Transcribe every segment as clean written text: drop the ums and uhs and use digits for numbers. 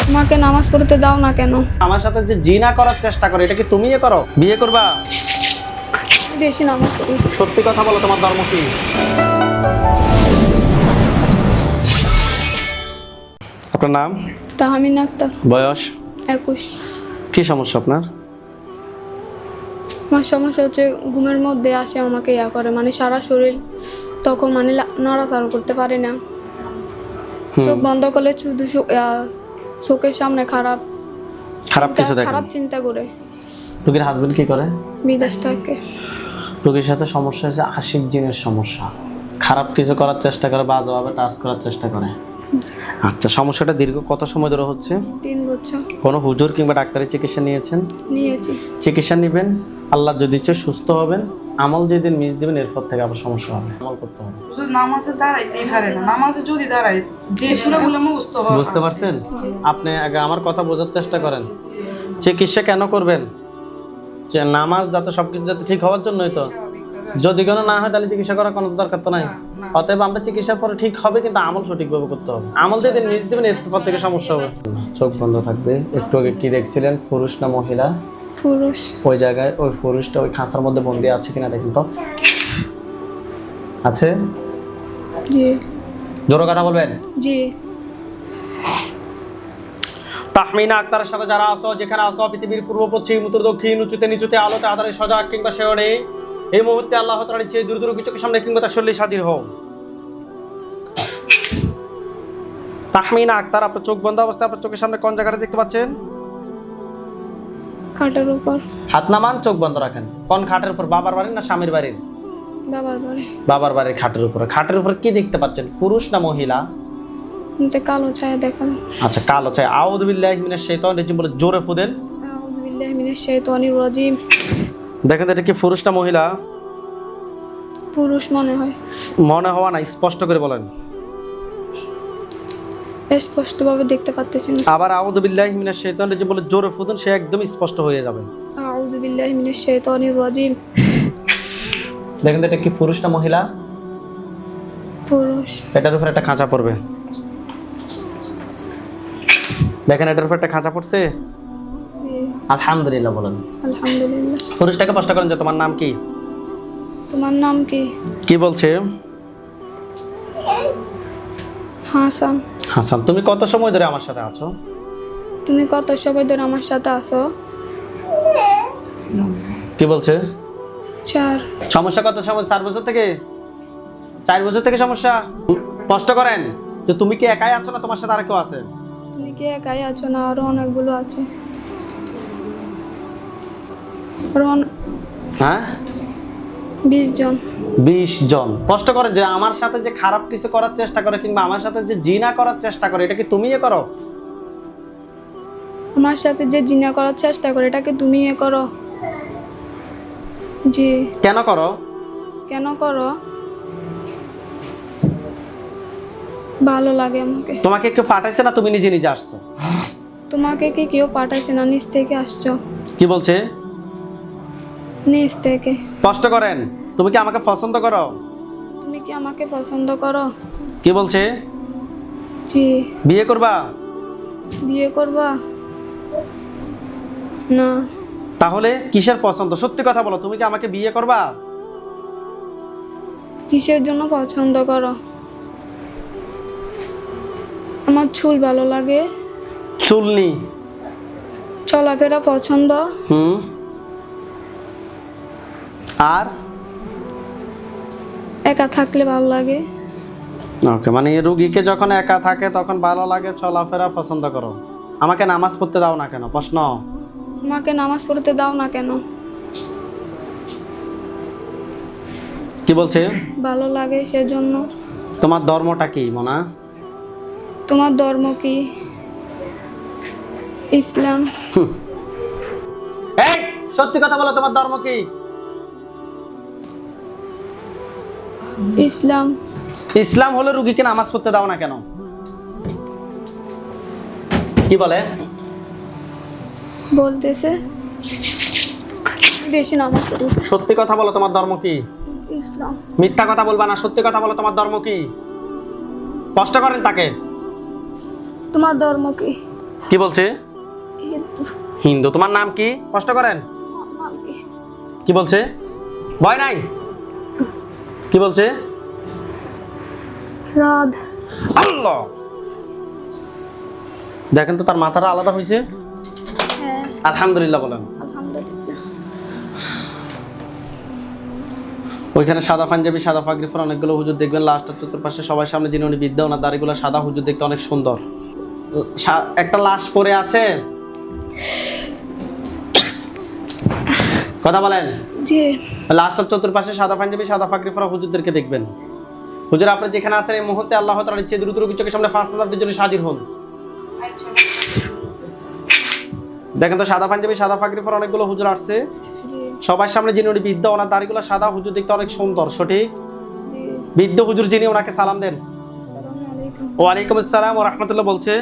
আমাকে নামাজ পড়তে দাও না কেন? আমার সাথে যে জিনা করার চেষ্টা করে, এটা কি তুমিই করো? বিয়ে করবা? বেশি নামাজ পড়ি। সত্যি কথা বলো, তোমার ধর্ম কি? আপনার নাম? তাহমিন আক্তার। বয়স? 21। কি সমস্যা আপনার? আমার সমস্যা হচ্ছে ঘুমের মধ্যে আসে আমাকে করে, মানে সারা শরীর তখন মানে নড়াচড়া করতে পারে না। চোখ বন্ধ করলে শুধু চোখের সামনে খারাপ কিছু দেখেন? খারাপ চিন্তা করে। রোগীর হাজবেন্ড কি করে? বিদেশ থাকে। রোগীর সাথে সমস্যা হচ্ছে আশিক জিনের সমস্যা। খারাপ কিছু করার চেষ্টা করে, বাজেভাবে টাচ করার চেষ্টা করে। আচ্ছা, সমস্যাটা দীর্ঘ কত সময় ধরে হচ্ছে? 3 বছর। কোনো হুজুর কিংবা ডাক্তারি চিকিৎসা নিয়েছেন? নিয়েছি। চিকিৎসা নেবেন, আল্লাহ যদি ইচ্ছে সুস্থ হবেন। আমল যেদিন মিস দিবেন এরপর থেকে আবার সমস্যা হবে। আমল করতে হবে। নামাজে দাঁড়াইতেই পারে না, নামাজে যদি দাঁড়ায় যে সূরাগুলো মুখস্থ হয়। বুঝতে পারছেন? আপনি আগে আমার কথা বোঝার চেষ্টা করেন। চিকিৎসা কেন করবেন? যে নামাজ যাতে সবকিছু যাতে ঠিক হওয়ার জন্যই তো। যদি কোনো না হয় তাহলে চিকিৎসা করার কোনো দরকার তো নাই। অতএব আমরা চিকিৎসার পরে ঠিক হবে, কিন্তু আমল সঠিকভাবে করতে হবে। আমল যেদিন মিস দিবেন এরপর থেকে সমস্যা হবে। চোখ বন্ধ থাকবে। একটু আগে কি দেখছিলেন, পুরুষ না মহিলা? পুরুষ। ওই জায়গায় ওই পুরুষটা ওই খাঁচার মধ্যে বন্দি আছে কিনা দেখুন তো। আছে? জি। জোরে কথা বলবেন। জি। তাহমিনা আক্তারের সাথে যারা আছো, যেখানে আছো, পৃথিবীর পূর্ব পশ্চিম উত্তর দক্ষিণ উঁচুতে নিচুতে আলোতে আধারে সজাগ কিংবা শেওড়ে, এই মুহূর্তে আল্লাহ তাআলার চেয়ে দূর দূর চোখের সামনে কিংবা তার শরীরে হাজির হও। তাহমিনা আক্তার, আপনার চোখ বন্ধ অবস্থায় আপনার চোখের সামনে কোন জায়গাটা দেখতে পাচ্ছেন? খাটের উপর। হাত নামান, চোখ বন্ধ রাখেন। কোন খাটের উপর? বাবার বাড়ির না স্বামীর বাড়ির? বাবার বাড়ি। বাবার বাড়ির খাটের উপরে। খাটের উপরে কি দেখতে পাচ্ছেন? পুরুষ না মহিলা? এতে কালো ছায়া দেখান। আচ্ছা, কালো ছায়া। আউযু বিল্লাহি মিনাশ শাইতানির রাজিম বলে জোরে ফুদেন। আউযু বিল্লাহি মিনাশ শাইতানির রাজিম। দেখেন এটা কি পুরুষ না মহিলা? পুরুষ মনে হয়। মনে হওয়া না, স্পষ্ট করে বলেন। স্পষ্টভাবে দেখতে পাচ্ছেন। আবার আউযু বিল্লাহি মিনাশ শাইতানির রাজিম বলে জোরে ফুদেন, সে একদম স্পষ্ট হয়ে যাবে। আউযু বিল্লাহি মিনাশ শাইতানির রাজিম। দেখেন এটা কি পুরুষ না মহিলা? পুরুষ। এটার উপর একটা খাঁচা পড়বে। দেখেন এটার উপর একটা খাঁচা পড়ছে। আলহামদুলিল্লাহ বলেন। আলহামদুলিল্লাহ। পুরুষটাকে প্রশ্ন করেন যে তোমার নাম কি? তোমার নাম কি? কি বলছে? হাসান। হাসান। তুমি কত সময় ধরে আমার সাথে আছো? তুমি কত সময় ধরে আমার সাথে আছো? কি বলছে? 4। সমস্যা কত সময়? 4 বছর থেকে? 4 বছর থেকে সমস্যা? স্পষ্ট করেন যে তুমি কি একাই আছো না তোমার সাথে আর কেউ আছে? তুমি কি একাই আছো না আরো অনেকগুলো আছে? হ্যাঁ, 20 জন। 20 জন। স্পষ্ট করেন যে আমার সাথে যে খারাপ কিছু করার চেষ্টা করে কিংবা আমার সাথে যে জিনা করার চেষ্টা করে, এটা কি তুমিই করো? আমার সাথে যে জিনা করার চেষ্টা করে এটাকে তুমি করো? জি। কেন করো? কেন করো? ভালো লাগে আমাকে। তোমাকে কেউ পাঠাইছে না তুমি নিজে নিজে আসছো? তোমাকে কি কেউ পাঠাইছে না? নিচ থেকে আসছো? কি বলছে? নিচ থেকে। স্পষ্ট করেন, তুমি কি আমাকে পছন্দ করো? তুমি কি আমাকে পছন্দ করো? কি বলছে? জি। বিয়ে করবা? বিয়ে করবা? না। তাহলে কিসের পছন্দ? সত্যি কথা বলো, তুমি কি আমাকে বিয়ে করবা? কিসের জন্য পছন্দ করো? আমার চুল ভালো লাগে। চুলনি? চলাফেরা পছন্দ। আর একা থাকলে ভালো লাগে। ওকে, মানে রোগীকে যখন একা থাকে তখন ভালো লাগে, চলাফেরা পছন্দ করো। আমাকে নামাজ পড়তে দাও না কেন? প্রশ্ন। আমাকে নামাজ পড়তে দাও না কেন? কি বলছে? ভালো লাগে সেজন্য। তোমার ধর্মটা কি মোনা? তোমার ধর্ম কি? ইসলাম। এই সত্যি কথা বলো, তোমার ধর্ম কি? ইসলাম। ইসলাম হলে রোগীকে নামাজ পড়তে দাও না কেন? কি বলে? বলতেছে বেশি নামাজ পড়ি। সত্যি কথা বলো, তোমার ধর্ম কি? ইসলাম। মিথ্যা কথা বলবা না, সত্যি কথা বলো, তোমার ধর্ম কি? কষ্ট করেন তাকে। তোমার ধর্ম কি? কি বলছে? হিন্দু। হিন্দু। তোমার নাম কি? কষ্ট করেন। তোমার নাম কি? কি বলছে? ভয় নাই? কি বলছে? রাধ। আল্লাহ, দেখেন তো তার মাথাটা আলাদা হয়েছে। হ্যাঁ আলহামদুলিল্লাহ বলেন। আলহামদুলিল্লাহ। ওইখানে সাদা পাঞ্জাবি সাদা পাগড়ি পরা অনেকগুলো হুজুর দেখবেন, লাস্টের চতুর্পাশে সবার সামনে যিনি উনি বিদ্যা, ওনার দাড়িগুলো সাদা, হুজুর দেখতে অনেক সুন্দর। একটা লাশ পড়ে আছে, কথা বলেন। জি। লাস্টের চতুর্পাশে সাদা পাঞ্জাবি সাদা পাগড়ি পরা হুজুরদেরকে দেখবেন। হুজুর আপনি যেখানে আছেন এই মুহূর্তে আল্লাহ তাআলার ইচ্ছে দ্রুত রোগীর চোখের সামনে 5000 জনের হাজির হন। দেখেন তো সাদা পাঞ্জাবি সাদা পাগড়ি পরা অনেকগুলো হুজুর আসছে জি। সবার সামনে, যিনি উনি বিদ্যা, ওনার দাড়িগুলো সাদা, হুজুর দেখতে অনেক সুন্দর, সঠিক। জি। বিদ্যা হুজুর যিনি, ওনাকে সালাম দেন। আসসালামু আলাইকুম। ওয়ালাইকুম আসসালাম ওয়া রাহমাতুল্লাহ। বলছে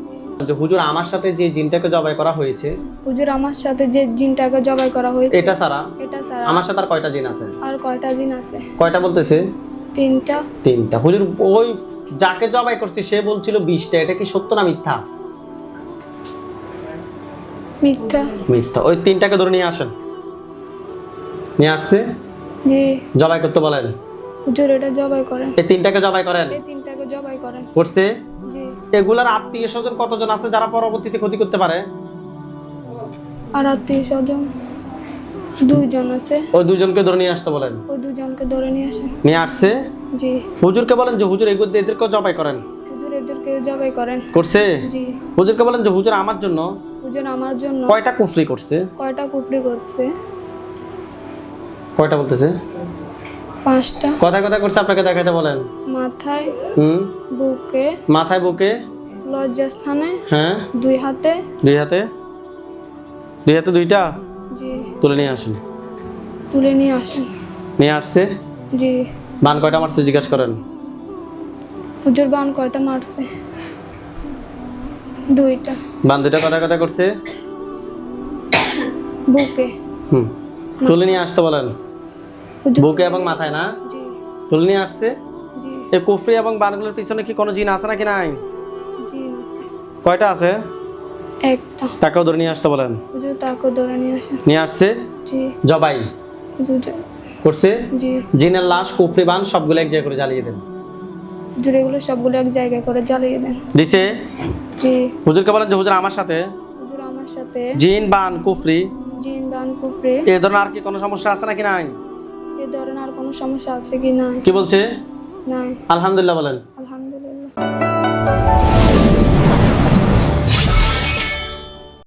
জি। যে হুজুর আমার সাথে যে জিনটাকে জবাই করা হয়েছে, হুজুর আমার সাথে যে জিনটাকে জবাই করা হয়েছে এটা ছাড়া এটা ছাড়া আমার সাথে আর কয়টা জিন আছে? আর কয়টা দিন আছে? কয়টা বলতেছে? 3টা। 3টা। হুজুর ওই যাকে জবাই করছি সে বলছিল 20টা, এটা কি সত্য না মিথ্যা? মিথ্যা। মিথ্যা। ওই 3টাকে ধরে নিয়ে আসেন। নিয়ে আসছে, জি। জবাই করতে বলেন। হুজুর এটা জবাই করেন। এই 3টাকে জবাই করেন। এই 3টাকে জবাই করেন। করছে। জি। এগুলার আত্মীয় স্বজন কতজন আছে যারা পরবর্তীতে ক্ষতি করতে পারে? আর আত্মীয়স্বজন 2জন আছে। ওই 2জনকে ধরে নিয়ে আসতে বলেন। ওই 2জনকে ধরে নিয়ে আসেন। নিয়ে আসছে। জি। হুজুরকে বলেন যে হুজুর এদেরকেও জবাই করেন। হুজুর এদেরকে জবাই করেন। করছে। জি। হুজুরকে বলেন যে হুজুর আমার জন্য হুজুর আমার জন্য কয়টা কুফরি করছে? কয়টা কুফরি করছে? কয়টা বলতেছে? 5টা। কথায় কথায় করছে, আপনাকে দেখাইতে বলেন। মাথায়, হুম। বুকে, মাথায়, বুকে, লজ্জাস্থানে, হ্যাঁ, 2 হাতে। 2 হাতে। 2 হাতে 2টা জি। তুলে নিয়ে আসেন। তুলে নিয়ে আসেন। নিয়ে আসছে। জি। বান কয়টা মারছে জিজ্ঞাসা করেন। হুজুর বান কয়টা মারছে? 2টা। বান 2টা কথায় কথায় করছে। বুকে। হুম। তুলে নিয়ে আসতে বলেন। হুজুর বুকে এবং মাথায় না? জি। তুলে নিয়ে আসছে। জি। এই কুফরি এবং বানগুলোর পিছনে কি কোনো জিন আছে নাকি নাই? জি আছে। কয়টা আছে? একটা। টাকাও ধরে নিয়ে আসতে বলেন। হুজুর তাকে ধরে নিয়ে আসেন। নিয়ে আসছে। জি। জবাই হুজুর করছে। জি। জিনের লাশ, কুফরি, বান সবগুলো এক জায়গায় করে জ্বালিয়ে দেন। হুজুর এগুলো সবগুলো এক জায়গায় করে জ্বালিয়ে দেন। দিছে। জি। হুজুরকে বলেন যে হুজুর আমার সাথে হুজুর আমার সাথে জিন, বান, কুফরি জিন বান কুফরি এই ধরনের আর কি কোনো সমস্যা আছে নাকি নাই? এই ধরনের আর কোনো সমস্যা আছে কি নাই? কি বলছে? নাই। আলহামদুলিল্লাহ বলেন। আলহামদুলিল্লাহ।